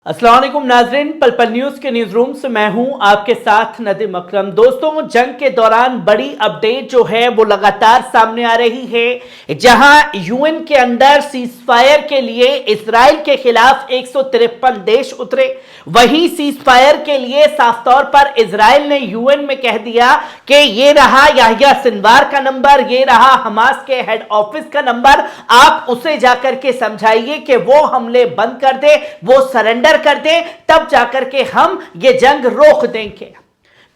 अस्सलाम वालेकुम नाज़रीन, पल पल न्यूज़ के न्यूज़ रूम से मैं हूं आपके साथ नदीम अकरम। दोस्तों, जंग के दौरान बड़ी अपडेट जो है वो लगातार सामने आ रही है, जहां यूएन के अंदर सीजफायर के लिए इजराइल के खिलाफ 153 देश उतरे। वहीं सीजफायर के लिए साफ तौर पर इजराइल ने यूएन में कह दिया कि ये रहा याह्या सिनवार का नंबर, ये रहा हमास के हेड ऑफिस का नंबर, आप उसे जाकर के समझाइए कि वो हमले बंद कर दे, वो सरेंडर कर दे, तब जाकर के हम ये जंग रोक देंगे।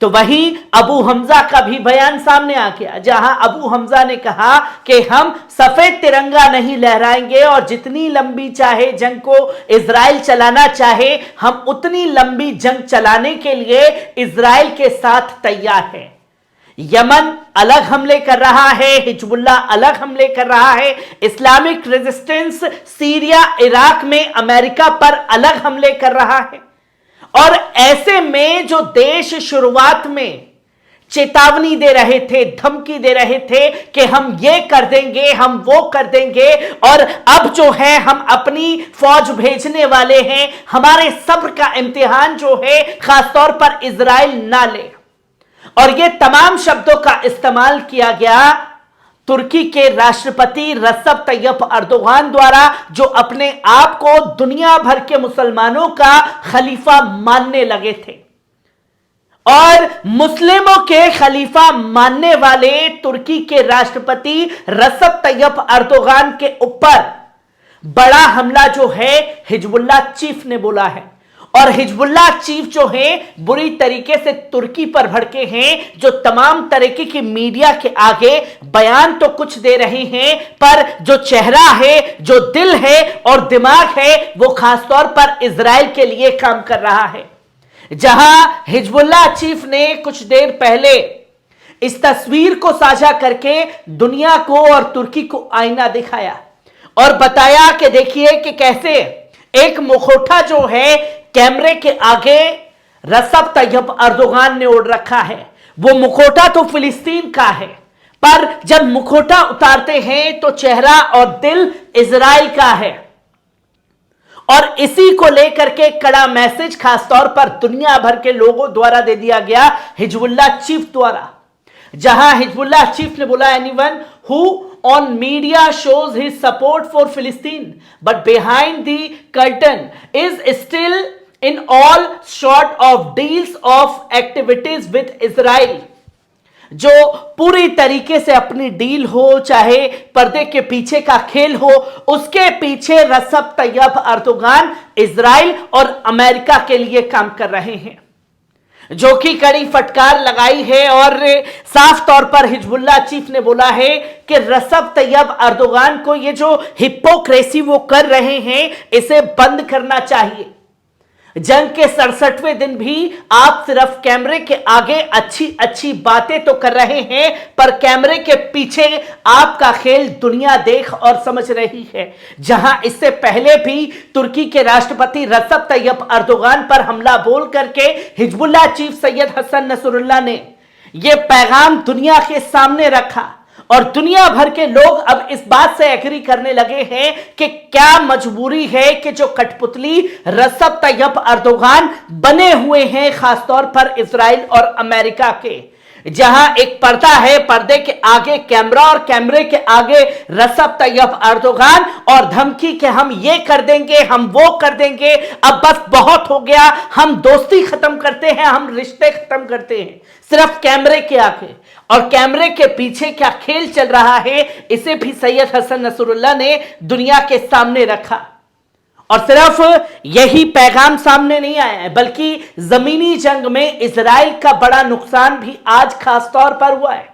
तो वहीं अबू हमजा का भी बयान सामने आ गया, जहां अबू हमजा ने कहा कि हम सफेद तिरंगा नहीं लहराएंगे और जितनी लंबी चाहे जंग को इजराइल चलाना चाहे, हम उतनी लंबी जंग चलाने के लिए इजराइल के साथ तैयार हैं। यमन अलग हमले कर रहा है, हिजबुल्लाह अलग हमले कर रहा है, इस्लामिक रेजिस्टेंस सीरिया इराक में अमेरिका पर अलग हमले कर रहा है। और ऐसे में जो देश शुरुआत में चेतावनी दे रहे थे, धमकी दे रहे थे कि हम ये कर देंगे, हम वो कर देंगे, और अब जो है हम अपनी फौज भेजने वाले हैं, हमारे सब्र का इम्तिहान जो है खासतौर पर इजराइल ना ले, और ये तमाम शब्दों का इस्तेमाल किया गया तुर्की के राष्ट्रपति रसब तैयब अर्दोगान द्वारा, जो अपने आप को दुनिया भर के मुसलमानों का खलीफा मानने लगे थे। और मुस्लिमों के खलीफा मानने वाले तुर्की के राष्ट्रपति रसब तैयब अर्दोगान के ऊपर बड़ा हमला जो है हिजबुल्लाह चीफ ने बोला है। और हिजबुल्लाह चीफ जो है बुरी तरीके से तुर्की पर भड़के हैं, जो तमाम तरीके की मीडिया के आगे बयान तो कुछ दे रहे हैं, पर जो चेहरा है, जो दिल है और दिमाग है, वो खासतौर पर इजराइल के लिए काम कर रहा है। जहां हिजबुल्लाह चीफ ने कुछ देर पहले इस तस्वीर को साझा करके दुनिया को और तुर्की को आईना दिखाया और बताया कि देखिए कि कैसे एक मुखौटा जो है कैमरे के आगे रसब तैयब अर्दोगान ने ओढ़ रखा है। वो मुखौटा तो फिलिस्तीन का है, पर जब मुखौटा उतारते हैं तो चेहरा और दिल इजराइल का है। और इसी को लेकर के कड़ा मैसेज खासतौर पर दुनिया भर के लोगों द्वारा दे दिया गया हिजबुल्लाह चीफ द्वारा, जहां हिजबुल्लाह चीफ ने बोला, anyone who on media shows his support for Palestine but behind the curtain is still in all sort of deals of activities with Israel, जो पूरी तरीके से अपनी डील हो, चाहे पर्दे के पीछे का खेल हो, उसके पीछे रसब तैयब अर्दोगान इजराइल और अमेरिका के लिए काम कर रहे हैं, जो कि कड़ी फटकार लगाई है। और साफ तौर पर हिजबुल्लाह चीफ ने बोला है कि रसब तैयब अर्दोगान को ये जो हिपोक्रेसी वो कर रहे हैं, इसे बंद करना चाहिए। जंग के 67वें दिन भी आप सिर्फ कैमरे के आगे अच्छी अच्छी बातें तो कर रहे हैं, पर कैमरे के पीछे आपका खेल दुनिया देख और समझ रही है। जहां इससे पहले भी तुर्की के राष्ट्रपति रसब तैयब अर्दोगान पर हमला बोल करके Hezbollah chief Sayyed Hassan Nasrallah ने यह पैगाम दुनिया के सामने रखा, और दुनिया भर के लोग अब इस बात से एग्री करने लगे हैं कि क्या मजबूरी है कि जो कठपुतली रसब तैयब अर्दोगान बने हुए हैं खासतौर पर इजराइल और अमेरिका के, जहां एक पर्दा है, पर्दे के आगे कैमरा और कैमरे के आगे रसब तैयब अर्दोगान, और धमकी कि हम ये कर देंगे, हम वो कर देंगे, अब बस बहुत हो गया, हम दोस्ती खत्म करते हैं, हम रिश्ते खत्म करते हैं, सिर्फ कैमरे के आगे। और कैमरे के पीछे क्या खेल चल रहा है, इसे भी सैयद हसन नसरुल्लाह ने दुनिया के सामने रखा। और सिर्फ यही पैगाम सामने नहीं आया है, बल्कि जमीनी जंग में इजराइल का बड़ा नुकसान भी आज खास तौर पर हुआ है,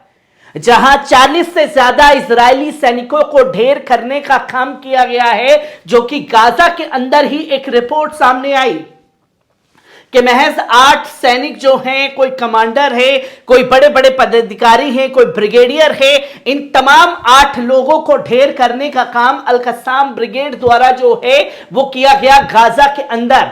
जहां 40 से ज्यादा इजरायली सैनिकों को ढेर करने का काम किया गया है, जो कि गाजा के अंदर ही एक रिपोर्ट सामने आई कि महज 8 सैनिक जो हैं, कोई कमांडर है, कोई बड़े बड़े पदाधिकारी हैं, कोई ब्रिगेडियर है, इन तमाम 8 लोगों को ढेर करने का काम अल कस्साम ब्रिगेड द्वारा जो है वो किया गया गाजा के अंदर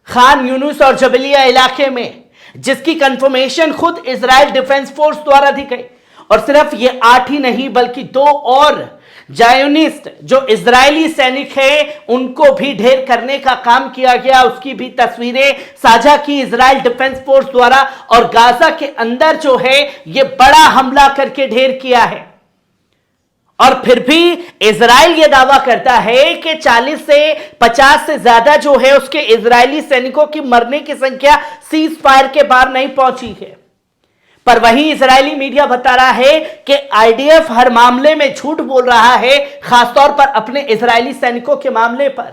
खान यूनुस और जबलिया इलाके में, जिसकी कंफर्मेशन खुद इजराइल डिफेंस फोर्स द्वारा दी गई। और सिर्फ ये 8 ही नहीं, बल्कि 2 और जायोनिस्ट जो इजरायली सैनिक है उनको भी ढेर करने का काम किया गया, उसकी भी तस्वीरें साझा की इजराइल डिफेंस फोर्स द्वारा। और गाजा के अंदर जो है यह बड़ा हमला करके ढेर किया है। और फिर भी इजराइल यह दावा करता है कि 40 से 50 से ज्यादा जो है उसके इजरायली सैनिकों की मरने की संख्या सीज फायर के बाहर नहीं पहुंची है। पर वहीं इजरायली मीडिया बता रहा है कि आईडीएफ हर मामले में झूठ बोल रहा है, खासतौर पर अपने इजरायली सैनिकों के मामले पर।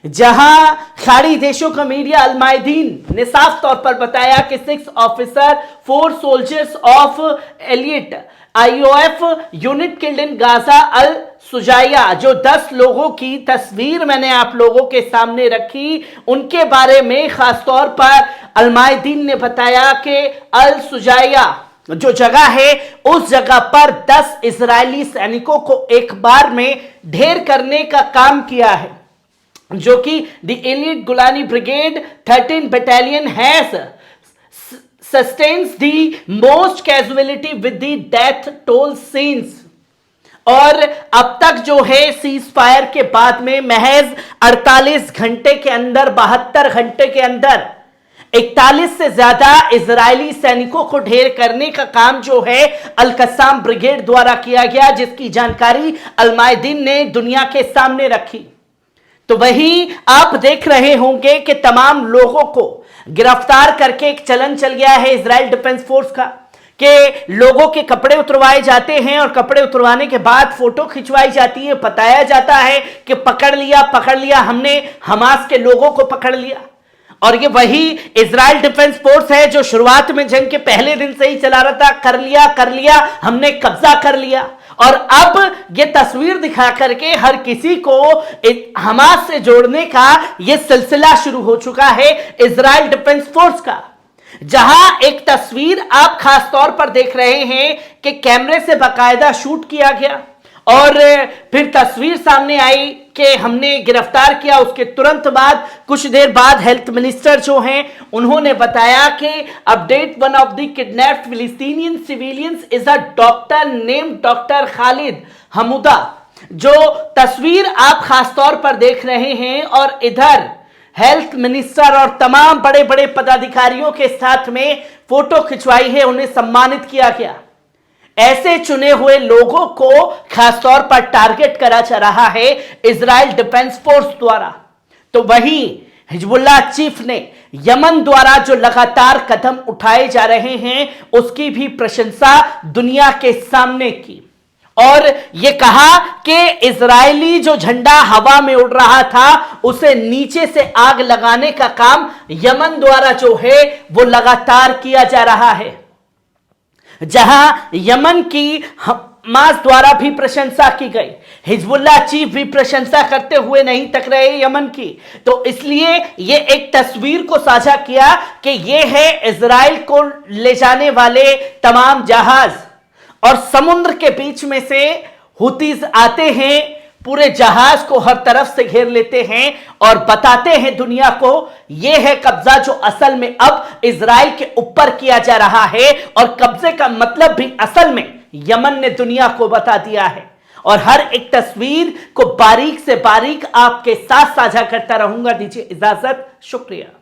जहां खाड़ी देशों का मीडिया अल मायदीन ने साफ तौर पर बताया कि 6 officer 4 soldiers of elite IOF unit killed in Gaza al Shujaiya, जो 10 लोगों की तस्वीर मैंने आप लोगों के सामने रखी, उनके बारे में खासतौर पर अल मायदीन ने बताया कि अल सुजाया जो जगह है उस जगह पर 10 इजरायली सैनिकों को एक बार में ढेर करने का काम किया है, जो कि the elite Golani brigade 13 battalion has sustains the most casualty with the death toll since। और अब तक जो है सीज फायर के बाद में महज 48 घंटे के अंदर 72 घंटे के अंदर 41 से ज्यादा इजरायली सैनिकों को ढेर करने का काम जो है अल कस्साम ब्रिगेड द्वारा किया गया, जिसकी जानकारी अल मायदीन ने दुनिया के सामने रखी। तो वही आप देख रहे होंगे कि तमाम लोगों को गिरफ्तार करके एक चलन चल गया है इजराइल डिफेंस फोर्स का कि लोगों के कपड़े उतरवाए जाते हैं और कपड़े उतरवाने के बाद फोटो खिंचवाई जाती है, बताया जाता है कि पकड़ लिया हमने हमास के लोगों को पकड़ लिया। और ये वही इजराइल डिफेंस फोर्स है जो शुरुआत में जंग के पहले दिन से ही चला रहा था, कर लिया हमने कब्जा कर लिया। और अब ये तस्वीर दिखा करके हर किसी को हमास से जोड़ने का ये सिलसिला शुरू हो चुका है इजराइल डिफेंस फोर्स का। जहां एक तस्वीर आप खास तौर पर देख रहे हैं कि कैमरे से बाकायदा शूट किया गया और फिर तस्वीर सामने आई कि हमने गिरफ्तार किया। उसके तुरंत बाद कुछ देर बाद हेल्थ मिनिस्टर जो हैं उन्होंने बताया कि update, one of the kidnapped Palestinian civilians is a doctor named doctor Khalid Hamouda. जो तस्वीर आप खासतौर पर देख रहे हैं और इधर हेल्थ मिनिस्टर और तमाम बड़े बड़े पदाधिकारियों के साथ में फोटो खिंचवाई है, उन्हें सम्मानित किया गया। ऐसे चुने हुए लोगों को खासतौर पर टारगेट करा जा रहा है इजराइल डिफेंस फोर्स द्वारा। तो वहीं हिजबुल्लाह चीफ ने यमन द्वारा जो लगातार कदम उठाए जा रहे हैं उसकी भी प्रशंसा दुनिया के सामने की और यह कहा कि इजरायली जो झंडा हवा में उड़ रहा था उसे नीचे से आग लगाने का काम यमन द्वारा जो है वो लगातार किया जा रहा है। जहां यमन की हमास द्वारा भी प्रशंसा की गई, हिजबुल्लाह चीफ भी प्रशंसा करते हुए नहीं तक रहे यमन की। तो इसलिए ये एक तस्वीर को साझा किया कि ये है इजराइल को ले जाने वाले तमाम जहाज और समुद्र के बीच में से हुतीज आते हैं, पूरे जहाज को हर तरफ से घेर लेते हैं और बताते हैं दुनिया को यह है कब्जा जो असल में अब इजराइल के ऊपर किया जा रहा है। और कब्जे का मतलब भी असल में यमन ने दुनिया को बता दिया है। और हर एक तस्वीर को बारीक से बारीक आपके साथ साझा करता रहूंगा। दीजिए इजाजत, शुक्रिया।